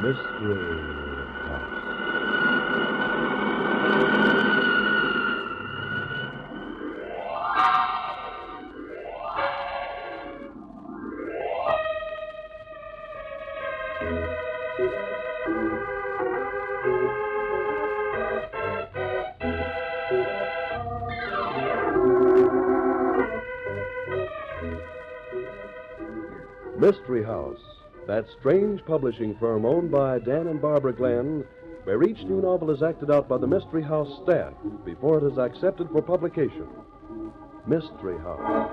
Mystery House. Mystery House, that strange publishing firm owned by Dan and Barbara Glenn, where each new novel is acted out by the Mystery House staff before it is accepted for publication. Mystery House.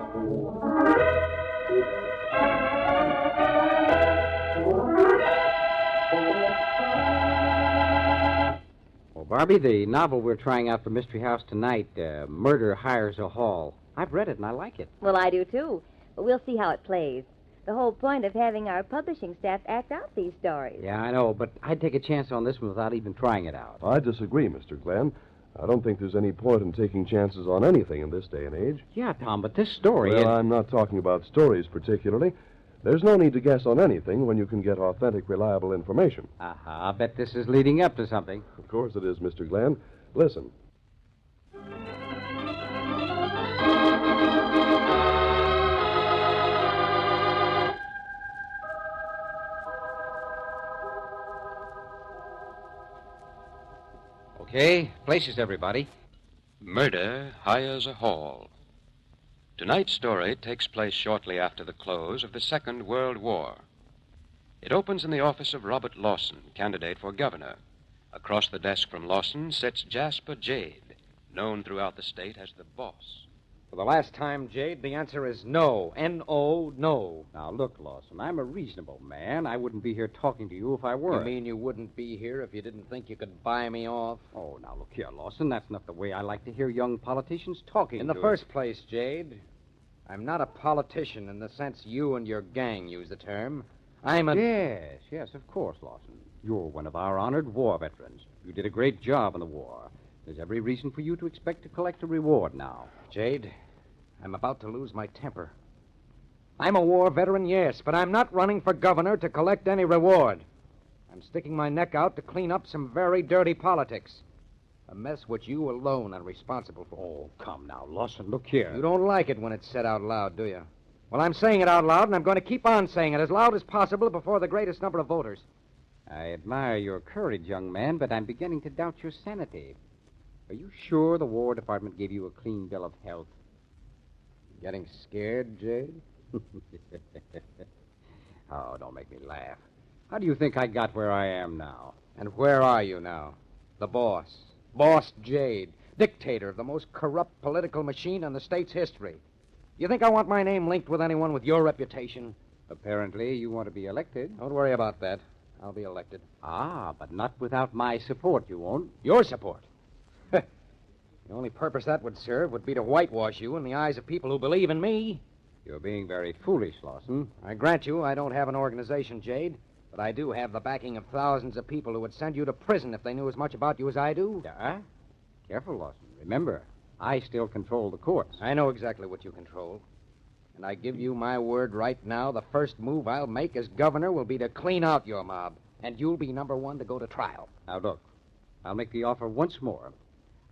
Well, Barbie, the novel we're trying out for Mystery House tonight, Murder Hires a Hall. I've read it and I like it. Well, I do, too. But we'll see how it plays. The whole point of having our publishing staff act out these stories. Yeah, I know, but I'd take a chance on this one without even trying it out. I disagree, Mr. Glenn. I don't think there's any point in taking chances on anything in this day and age. Yeah, Tom, but this story... Well, I'm not talking about stories particularly. There's no need to guess on anything when you can get authentic, reliable information. I bet this is leading up to something. Of course it is, Mr. Glenn. Listen. Okay, places, everybody. Murder Hires a Hall. Tonight's story takes place shortly after the close of the Second World War. It opens in the office of Robert Lawson, candidate for governor. Across the desk from Lawson sits Jasper Jade, known throughout the state as the boss. For the last time, Jade, the answer is no. N-O, no. Now, look, Lawson, I'm a reasonable man. I wouldn't be here talking to you if I weren't. You mean you wouldn't be here if you didn't think you could buy me off? Oh, now, look here, Lawson. That's not the way I like to hear young politicians talking In the first place, Jade, I'm not a politician in the sense you and your gang use the term. I'm a... Yes, of course, Lawson. You're one of our honored war veterans. You did a great job in the war. There's every reason for you to expect to collect a reward now. Jade, I'm about to lose my temper. I'm a war veteran, yes, but I'm not running for governor to collect any reward. I'm sticking my neck out to clean up some very dirty politics. A mess which you alone are responsible for. Oh, come now, Lawson, look here. You don't like it when it's said out loud, do you? Well, I'm saying it out loud, and I'm going to keep on saying it as loud as possible before the greatest number of voters. I admire your courage, young man, but I'm beginning to doubt your sanity. Are you sure the War Department gave you a clean bill of health? Getting scared, Jade? Oh, don't make me laugh. How do you think I got where I am now? And where are you now? The boss. Boss Jade. Dictator of the most corrupt political machine in the state's history. You think I want my name linked with anyone with your reputation? Apparently, you want to be elected. Don't worry about that. I'll be elected. Ah, but not without my support, you won't. Your support? The only purpose that would serve would be to whitewash you in the eyes of people who believe in me. You're being very foolish, Lawson. I grant you I don't have an organization, Jade, but I do have the backing of thousands of people who would send you to prison if they knew as much about you as I do. Yeah? Careful, Lawson. Remember, I still control the courts. I know exactly what you control. And I give you my word right now, the first move I'll make as governor will be to clean out your mob, and you'll be number one to go to trial. Now, look, I'll make the offer once more.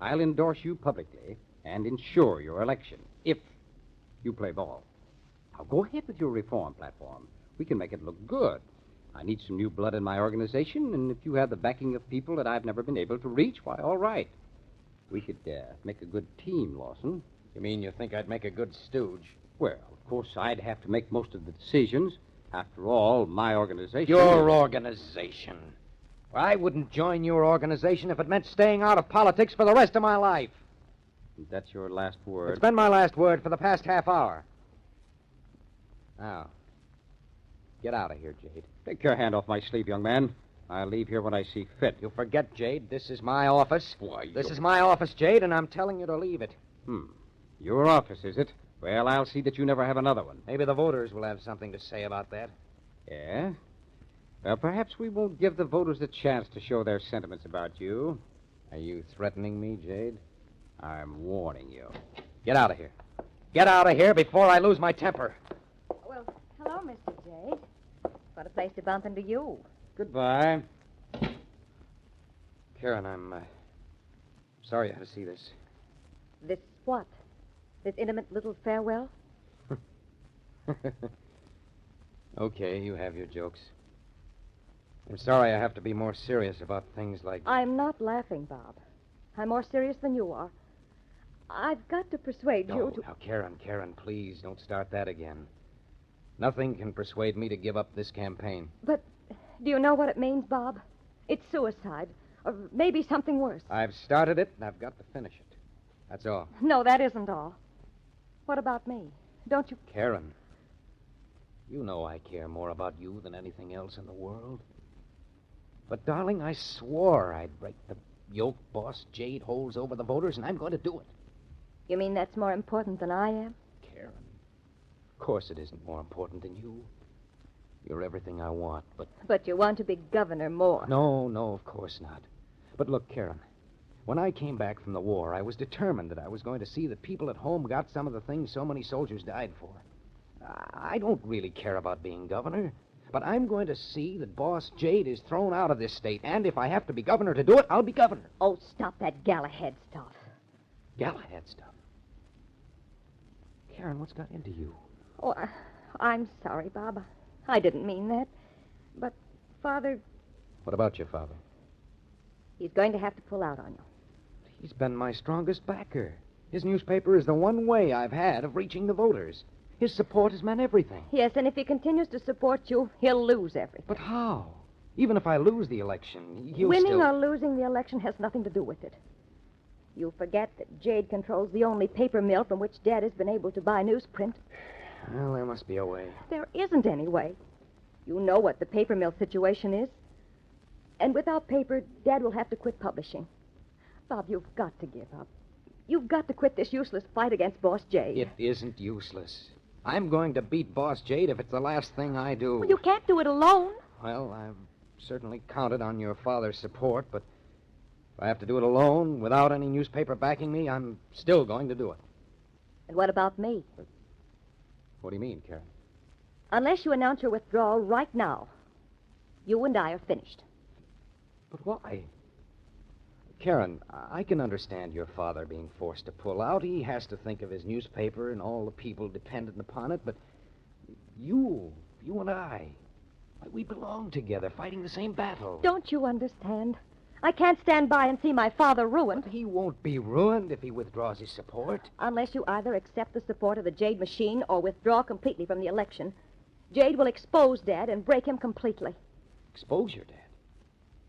I'll endorse you publicly and ensure your election, if you play ball. Now, go ahead with your reform platform. We can make it look good. I need some new blood in my organization, and if you have the backing of people that I've never been able to reach, why, all right. We could make a good team, Lawson. You mean you think I'd make a good stooge? Well, of course, I'd have to make most of the decisions. After all, my organization... Your organization. Well, I wouldn't join your organization if it meant staying out of politics for the rest of my life. That's your last word. It's been my last word for the past half hour. Now, get out of here, Jade. Take your hand off my sleeve, young man. I'll leave here when I see fit. You forget, Jade, this is my office. Why, This is my office, Jade, and I'm telling you to leave it. Your office, is it? Well, I'll see that you never have another one. Maybe the voters will have something to say about that. Yeah? Well, perhaps we won't give the voters a chance to show their sentiments about you. Are you threatening me, Jade? I'm warning you. Get out of here. Get out of here before I lose my temper. Well, hello, Mr. Jade. What a place to bump into you. Goodbye. Karen, I'm sorry you had to see this. This what? This intimate little farewell? Okay, you have your jokes. I'm sorry I have to be more serious about things like... I'm not laughing, Bob. I'm more serious than you are. I've got to persuade you to... Now, Karen, please don't start that again. Nothing can persuade me to give up this campaign. But do you know what it means, Bob? It's suicide. Or maybe something worse. I've started it, and I've got to finish it. That's all. No, that isn't all. What about me? Don't you... Karen, you know I care more about you than anything else in the world. But, darling, I swore I'd break the yoke Boss Jade holds over the voters, and I'm going to do it. You mean that's more important than I am? Karen, of course it isn't more important than you. You're everything I want, but... But you want to be governor more. No, of course not. But look, Karen, when I came back from the war, I was determined that I was going to see that people at home got some of the things so many soldiers died for. I don't really care about being governor, but I'm going to see that Boss Jade is thrown out of this state, and if I have to be governor to do it, I'll be governor. Oh, stop that Galahad stuff. Galahad stuff. Karen, what's got into you? Oh, I'm sorry, Bob. I didn't mean that. But, Father, What about your father? he's going to have to pull out on you. He's been my strongest backer. His newspaper is the one way I've had of reaching the voters. His support has meant everything. Yes, and if he continues to support you, he'll lose everything. But how? Even if I lose the election, he'll Winning still... or losing the election has nothing to do with it. You forget that Jade controls the only paper mill from which Dad has been able to buy newsprint. Well, there must be a way. There isn't any way. You know what the paper mill situation is. And without paper, Dad will have to quit publishing. Bob, you've got to give up. You've got to quit this useless fight against Boss Jade. It isn't useless. I'm going to beat Boss Jade if it's the last thing I do. Well, you can't do it alone. Well, I've certainly counted on your father's support, but if I have to do it alone, without any newspaper backing me, I'm still going to do it. And what about me? What do you mean, Karen? Unless you announce your withdrawal right now, you and I are finished. But why? Karen, I can understand your father being forced to pull out. He has to think of his newspaper and all the people dependent upon it, but you and I, we belong together, fighting the same battle. Don't you understand? I can't stand by and see my father ruined. But he won't be ruined if he withdraws his support. Unless you either accept the support of the Jade machine or withdraw completely from the election, Jade will expose Dad and break him completely. Expose your dad?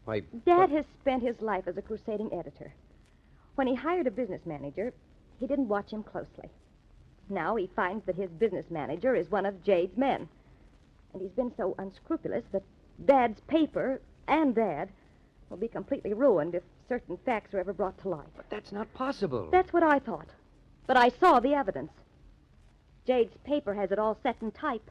Why... Dad has spent his life as a crusading editor. When he hired a business manager, he didn't watch him closely. Now he finds that his business manager is one of Jade's men. And he's been so unscrupulous that Dad's paper and Dad will be completely ruined if certain facts are ever brought to light. But that's not possible. That's what I thought. But I saw the evidence. Jade's paper has it all set in type.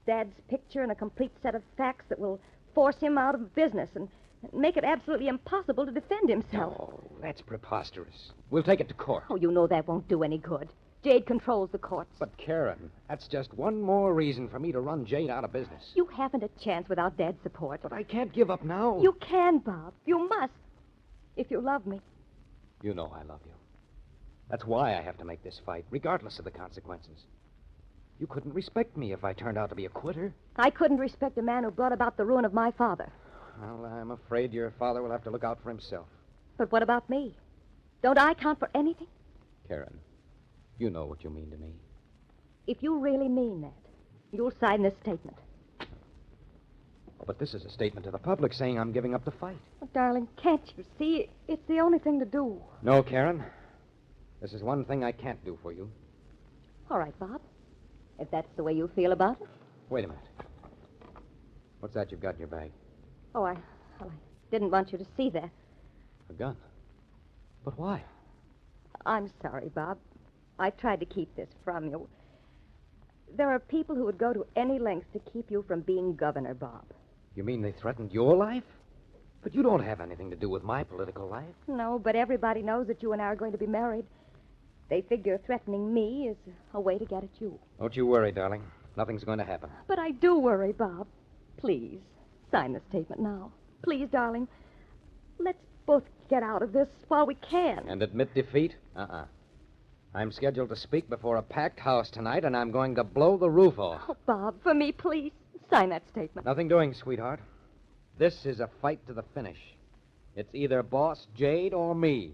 Dad's picture and a complete set of facts that will force him out of business and make it absolutely impossible to defend himself. No, that's preposterous. We'll take it to court. Oh, you know that won't do any good. Jade controls the courts. But, Karen, that's just one more reason for me to run Jade out of business. You haven't a chance without Dad's support. But I can't give up now. You can, Bob. You must. If you love me. You know I love you. That's why I have to make this fight, regardless of the consequences. You couldn't respect me if I turned out to be a quitter. I couldn't respect a man who brought about the ruin of my father. Well, I'm afraid your father will have to look out for himself. But what about me? Don't I count for anything? Karen, you know what you mean to me. If you really mean that, you'll sign this statement. Oh, but this is a statement to the public saying I'm giving up the fight. Oh, darling, can't you see? It's the only thing to do. No, Karen. This is one thing I can't do for you. All right, Bob. If that's the way you feel about it. Wait a minute. What's that you've got in your bag? Oh, I didn't want you to see that. A gun. But why? I'm sorry, Bob. I tried to keep this from you. There are people who would go to any lengths to keep you from being governor, Bob. You mean they threatened your life? But you don't have anything to do with my political life. No, but everybody knows that you and I are going to be married. They figure threatening me is a way to get at you. Don't you worry, darling. Nothing's going to happen. But I do worry, Bob. Please. Sign the statement now. Please, darling. Let's both get out of this while we can. And admit defeat? I'm scheduled to speak before a packed house tonight, and I'm going to blow the roof off. Oh, Bob, for me, please. Sign that statement. Nothing doing, sweetheart. This is a fight to the finish. It's either Boss Jade or me.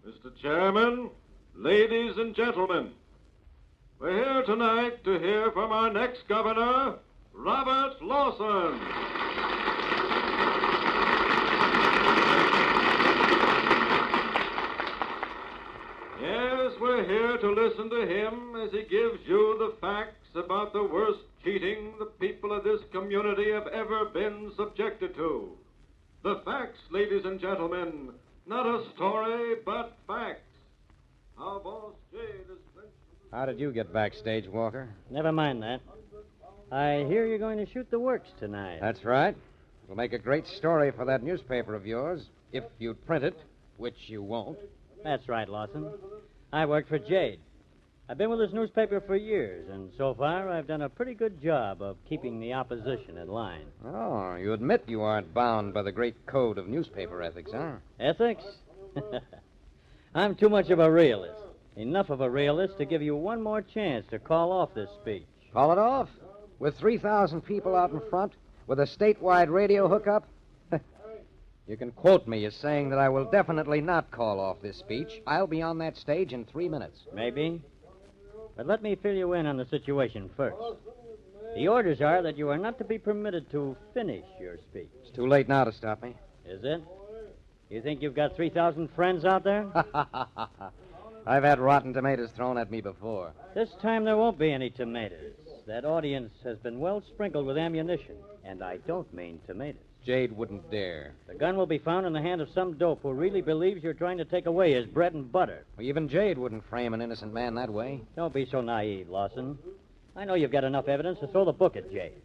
Mr. Chairman, ladies and gentlemen, we're here tonight to hear from our next governor, Robert Lawson. Yes, we're here to listen to him as he gives you the facts about the worst cheating the people of this community have ever been subjected to. The facts, ladies and gentlemen, not a story, but facts. How Boss Jade is... How did you get backstage, Walker? Never mind that. I hear you're going to shoot the works tonight. That's right. It'll make a great story for that newspaper of yours, if you print it, which you won't. That's right, Lawson. I work for Jade. I've been with this newspaper for years, and so far I've done a pretty good job of keeping the opposition in line. Oh, you admit you aren't bound by the great code of newspaper ethics, huh? Ethics? I'm too much of a realist. Enough of a realist to give you one more chance to call off this speech. Call it off? With 3,000 people out in front? With a statewide radio hookup? You can quote me as saying that I will definitely not call off this speech. I'll be on that stage in 3 minutes. Maybe. But let me fill you in on the situation first. The orders are that you are not to be permitted to finish your speech. It's too late now to stop me. Is it? You think you've got 3,000 friends out there? I've had rotten tomatoes thrown at me before. This time there won't be any tomatoes. That audience has been well sprinkled with ammunition, and I don't mean tomatoes. Jade wouldn't dare. The gun will be found in the hand of some dope who really believes you're trying to take away his bread and butter. Well, even Jade wouldn't frame an innocent man that way. Don't be so naive, Lawson. I know you've got enough evidence to throw the book at Jade.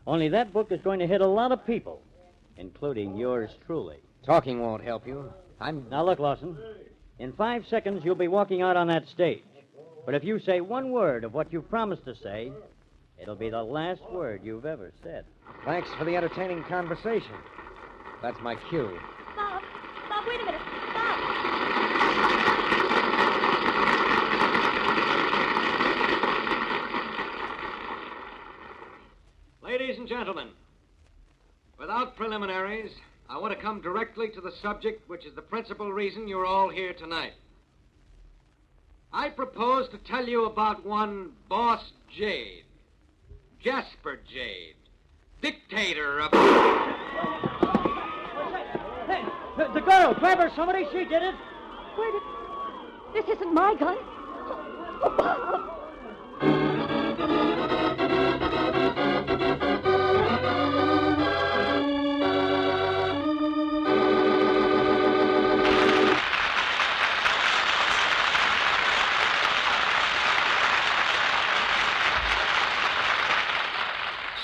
Only that book is going to hit a lot of people, including yours truly. Talking won't help you. Now, look, Lawson. In 5 seconds, you'll be walking out on that stage. But if you say one word of what you've promised to say, it'll be the last word you've ever said. Thanks for the entertaining conversation. That's my cue. Bob, wait a minute. Bob. Ladies and gentlemen, without preliminaries, I want to come directly to the subject, which is the principal reason you're all here tonight. I propose to tell you about one Boss Jade, Jasper Jade, dictator of... Hey, the girl, grab her, somebody, she did it. Where did... This isn't my gun. Oh, Bob.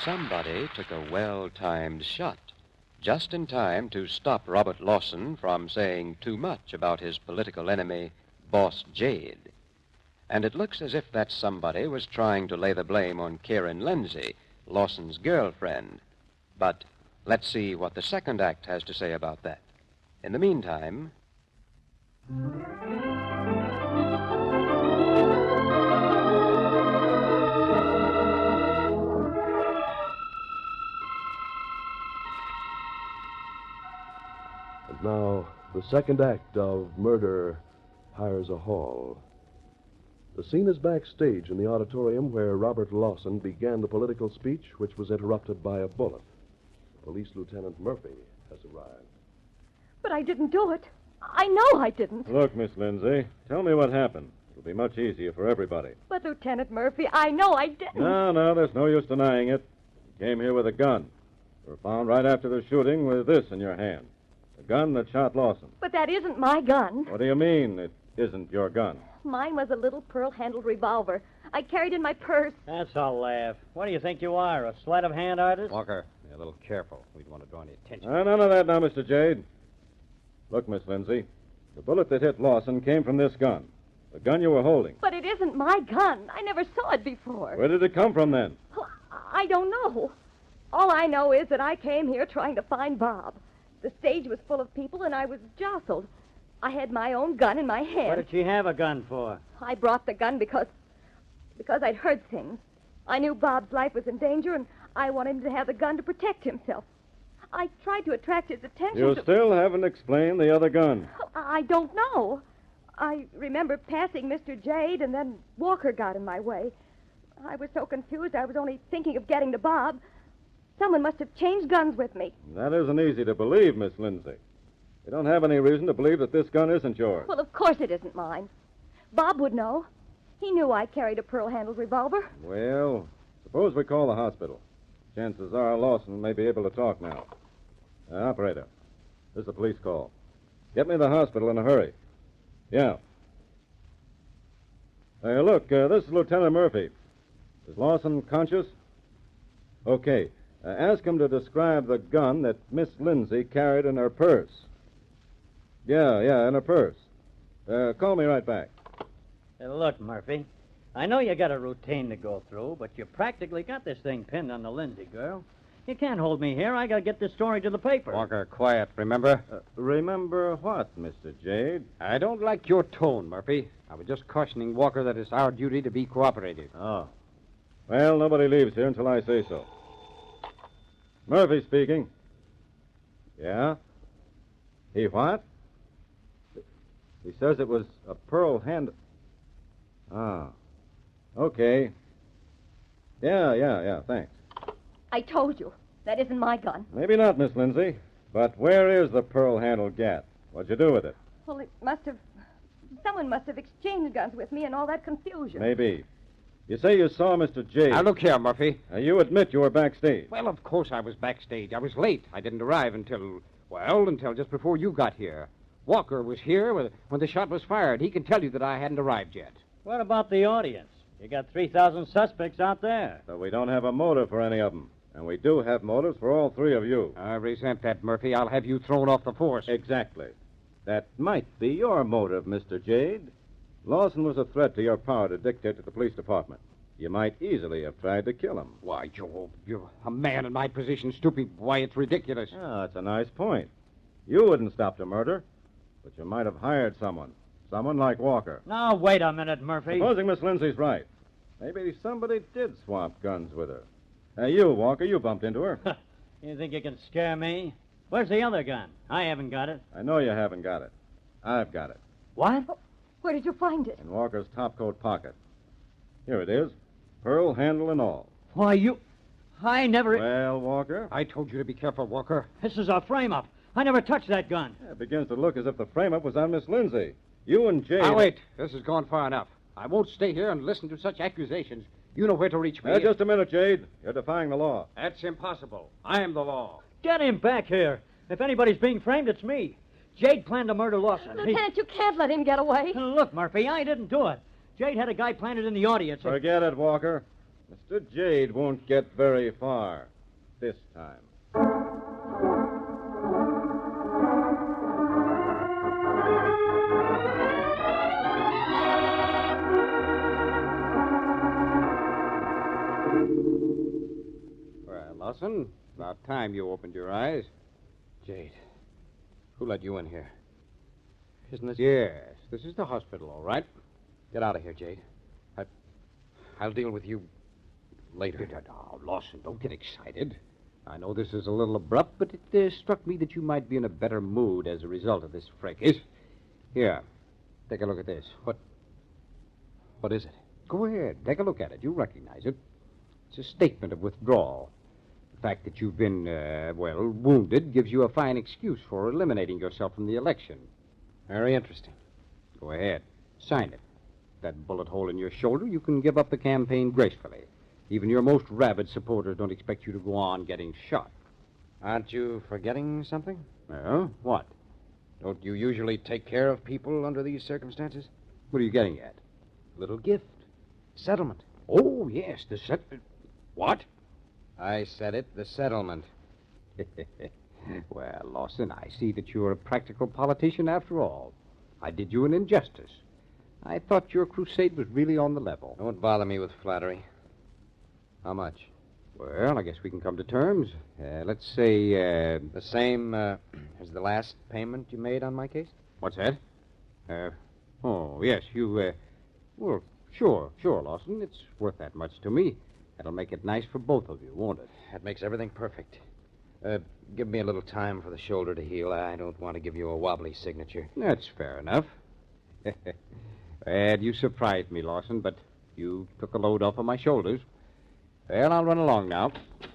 Somebody took a well-timed shot, just in time to stop Robert Lawson from saying too much about his political enemy, Boss Jade. And it looks as if that somebody was trying to lay the blame on Karen Lindsay, Lawson's girlfriend. But let's see what the second act has to say about that. In the meantime... And now, the second act of Murder Hires a Hall. The scene is backstage in the auditorium where Robert Lawson began the political speech, which was interrupted by a bullet. Police Lieutenant Murphy has arrived. But I didn't do it. I know I didn't. Look, Miss Lindsay, tell me what happened. It'll be much easier for everybody. But, Lieutenant Murphy, I know I didn't. No, there's no use denying it. You came here with a gun. You were found right after the shooting with this in your hand. The gun that shot Lawson. But that isn't my gun. What do you mean it isn't your gun? Mine was a little pearl-handled revolver I carried in my purse. That's a laugh. What do you think you are, a sleight of hand artist? Walker. Be a little careful. We don't want to draw any attention. None of that now, Mr. Jade. Look, Miss Lindsay, the bullet that hit Lawson came from this gun. The gun you were holding. But it isn't my gun. I never saw it before. Where did it come from, then? Well, I don't know. All I know is that I came here trying to find Bob. The stage was full of people, and I was jostled. I had my own gun in my hand. What did she have a gun for? I brought the gun because I'd heard things. I knew Bob's life was in danger, and I wanted him to have the gun to protect himself. I tried to attract his attention. You to... still haven't explained the other gun. I don't know. I remember passing Mr. Jade, and then Walker got in my way. I was so confused, I was only thinking of getting to Bob. Someone must have changed guns with me. That isn't easy to believe, Miss Lindsay. You don't have any reason to believe that this gun isn't yours. Well, of course it isn't mine. Bob would know. He knew I carried a pearl-handled revolver. Well, suppose we call the hospital. Chances are Lawson may be able to talk now. Operator, this is a police call. Get me to the hospital in a hurry. Yeah. Look, this is Lieutenant Murphy. Is Lawson conscious? Okay. Ask him to describe the gun that Miss Lindsay carried in her purse. Yeah, in her purse. Call me right back. Look, Murphy, I know you got a routine to go through, but you practically got this thing pinned on the Lindsay girl. You can't hold me here. I got to get this story to the paper. Walker, quiet, remember? Remember what, Mr. Jade? I don't like your tone, Murphy. I was just cautioning Walker that it's our duty to be cooperative. Oh. Well, nobody leaves here until I say so. Murphy speaking. Yeah? He what? He says it was a pearl hand... Ah. Okay. Yeah, thanks. I told you. That isn't my gun. Maybe not, Miss Lindsay. But where is the pearl-handled gat? What'd you do with it? Well, it must have... Someone must have exchanged guns with me in all that confusion. Maybe. You say you saw Mr. Jade. Now, look here, Murphy. You admit you were backstage. Well, of course I was backstage. I was late. I didn't arrive until just before you got here. Walker was here when the shot was fired. He can tell you that I hadn't arrived yet. What about the audience? You got 3,000 suspects out there. But we don't have a motive for any of them. And we do have motives for all three of you. I resent that, Murphy. I'll have you thrown off the force. Exactly. That might be your motive, Mr. Jade. Lawson was a threat to your power to dictate to the police department. You might easily have tried to kill him. Why, Joe, you're a man in my position, stupid. Why, it's ridiculous. Ah, that's a nice point. You wouldn't stop the murder, but you might have hired someone. Someone like Walker. Now, wait a minute, Murphy. Supposing Miss Lindsay's right. Maybe somebody did swap guns with her. You, Walker, you bumped into her. You think you can scare me? Where's the other gun? I haven't got it. I know you haven't got it. I've got it. What? Where did you find it? In Walker's topcoat pocket. Here it is. Pearl handle and all. Why, I never... Well, Walker? I told you to be careful, Walker. This is a frame-up. I never touched that gun. It begins to look as if the frame-up was on Miss Lindsay. You and Jade... Now, wait. This has gone far enough. I won't stay here and listen to such accusations. You know where to reach me. Just a minute, Jade. You're defying the law. That's impossible. I am the law. Get him back here. If anybody's being framed, it's me. Jade planned to murder Lawson. Lieutenant, you can't let him get away. Look, Murphy, I didn't do it. Jade had a guy planted in the audience. Forget it, Walker. Mr. Jade won't get very far this time. Well, Lawson, about time you opened your eyes. Jade, who let you in here? Isn't this... Yes, this is the hospital, all right. Get out of here, Jade. I'll deal with you later. Now, Lawson, don't get excited. I know this is a little abrupt, but it struck me that you might be in a better mood as a result of this fracas. Here, take a look at this. What is it? Go ahead, take a look at it. You'll recognize it. It's a statement of withdrawal. The fact that you've been, wounded gives you a fine excuse for eliminating yourself from the election. Very interesting. Go ahead. Sign it. That bullet hole in your shoulder, you can give up the campaign gracefully. Even your most rabid supporters don't expect you to go on getting shot. Aren't you forgetting something? Well, what? Don't you usually take care of people under these circumstances? What are you getting at? Little gift. Settlement. Oh, yes, What? I said it, the settlement. Well, Lawson, I see that you're a practical politician after all. I did you an injustice. I thought your crusade was really on the level. Don't bother me with flattery. How much? Well, I guess we can come to terms. Let's say, The same as the last payment you made on my case? what's that? Yes, well, sure, Lawson. It's worth that much to me. That'll make it nice for both of you, won't it? That makes everything perfect. Give me a little time for the shoulder to heal. I don't want to give you a wobbly signature. That's fair enough. And you surprised me, Lawson, but you took a load off of my shoulders. Well, I'll run along now.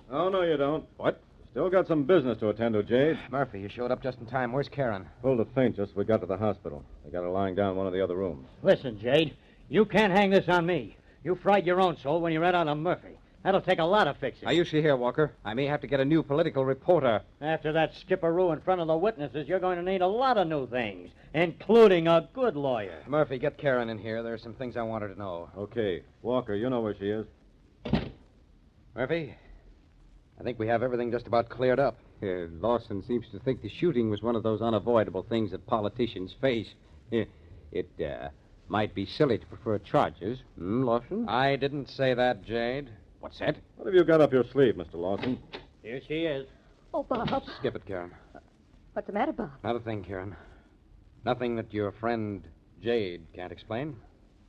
Oh, no, you don't. What? Still got some business to attend to, Jade. Murphy, you showed up just in time. Where's Karen? Pulled a faint just as we got to the hospital. They got her lying down in one of the other rooms. Listen, Jade, you can't hang this on me. You fried your own soul when you ran out on Murphy. That'll take a lot of fixing. Now, you see here, Walker. I may have to get a new political reporter. After that skipperoo in front of the witnesses, you're going to need a lot of new things, including a good lawyer. Murphy, get Karen in here. There's some things I want her to know. Okay. Walker, you know where she is. Murphy, I think we have everything just about cleared up. Lawson seems to think the shooting was one of those unavoidable things that politicians face. It might be silly to prefer charges. Lawson? I didn't say that, Jade. What's that? What have you got up your sleeve, Mr. Lawson? Here she is. Oh, Bob. Skip it, Karen. What's the matter, Bob? Not a thing, Karen. Nothing that your friend Jade can't explain.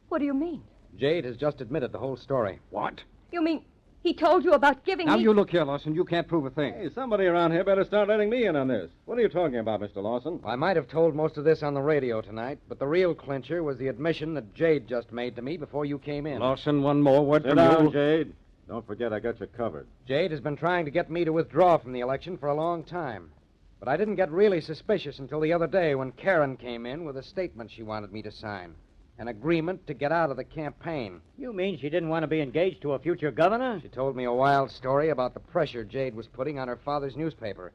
What do you mean? Jade has just admitted the whole story. What? You mean he told you about giving Now, me... you look here, Lawson. You can't prove a thing. Hey, somebody around here better start letting me in on this. What are you talking about, Mr. Lawson? I might have told most of this on the radio tonight, but the real clincher was the admission that Jade just made to me before you came in. Lawson, one more word Sit from down, you. Jade. Don't forget I got you covered. Jade has been trying to get me to withdraw from the election for a long time. But I didn't get really suspicious until the other day when Karen came in with a statement she wanted me to sign. An agreement to get out of the campaign. You mean she didn't want to be engaged to a future governor? She told me a wild story about the pressure Jade was putting on her father's newspaper.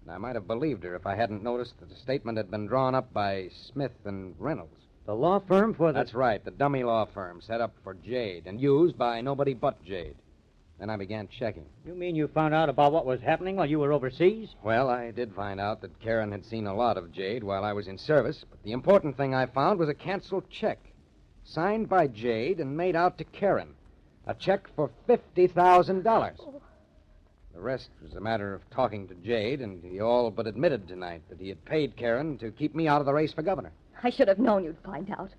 And I might have believed her if I hadn't noticed that the statement had been drawn up by Smith and Reynolds. The law firm for the... That's right, the dummy law firm set up for Jade and used by nobody but Jade. Then I began checking. You mean you found out about what was happening while you were overseas? Well, I did find out that Karen had seen a lot of Jade while I was in service, but the important thing I found was a canceled check. Signed by Jade and made out to Karen. A check for $50,000. The rest was a matter of talking to Jade, and he all but admitted tonight that he had paid Karen to keep me out of the race for governor. I should have known you'd find out.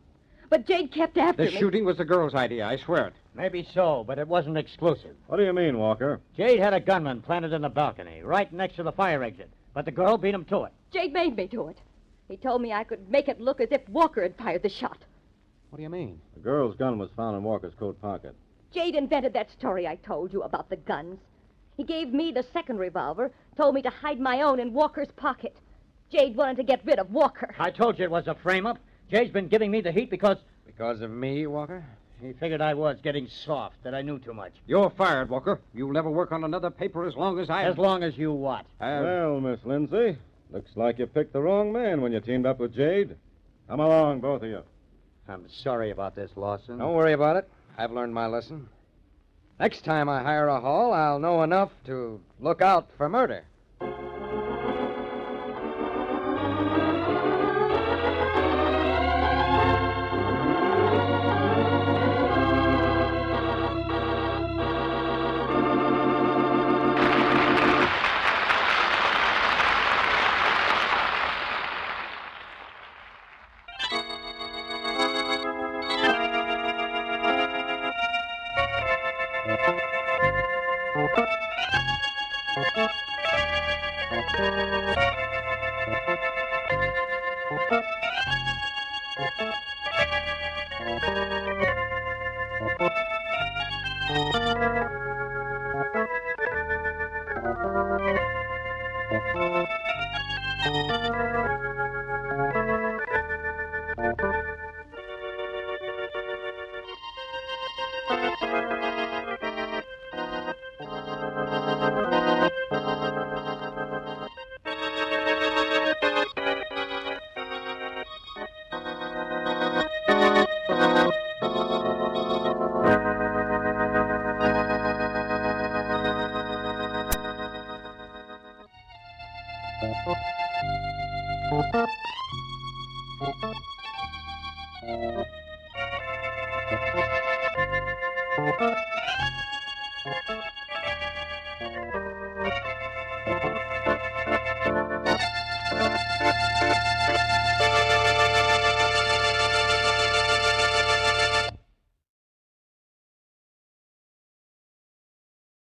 But Jade kept after The me. shooting was the girl's idea, I swear it. Maybe so, but it wasn't exclusive. What do you mean, Walker? Jade had a gunman planted in the balcony, right next to the fire exit. But the girl beat him to it. Jade made me do it. He told me I could make it look as if Walker had fired the shot. What do you mean? The girl's gun was found in Walker's coat pocket. Jade invented that story I told you about the guns. He gave me the second revolver, told me to hide my own in Walker's pocket. Jade wanted to get rid of Walker. I told you it was a frame-up. Jade's been giving me the heat because Because of me, Walker? he figured I was getting soft, that I knew too much. You're fired, Walker. You'll never work on another paper as long as I... As long as you what? Well, Miss Lindsay, looks like you picked the wrong man when you teamed up with Jade. Come along, both of you. I'm sorry about this, Lawson. Don't worry about it. I've learned my lesson. Next time I hire a hall, I'll know enough to look out for murder.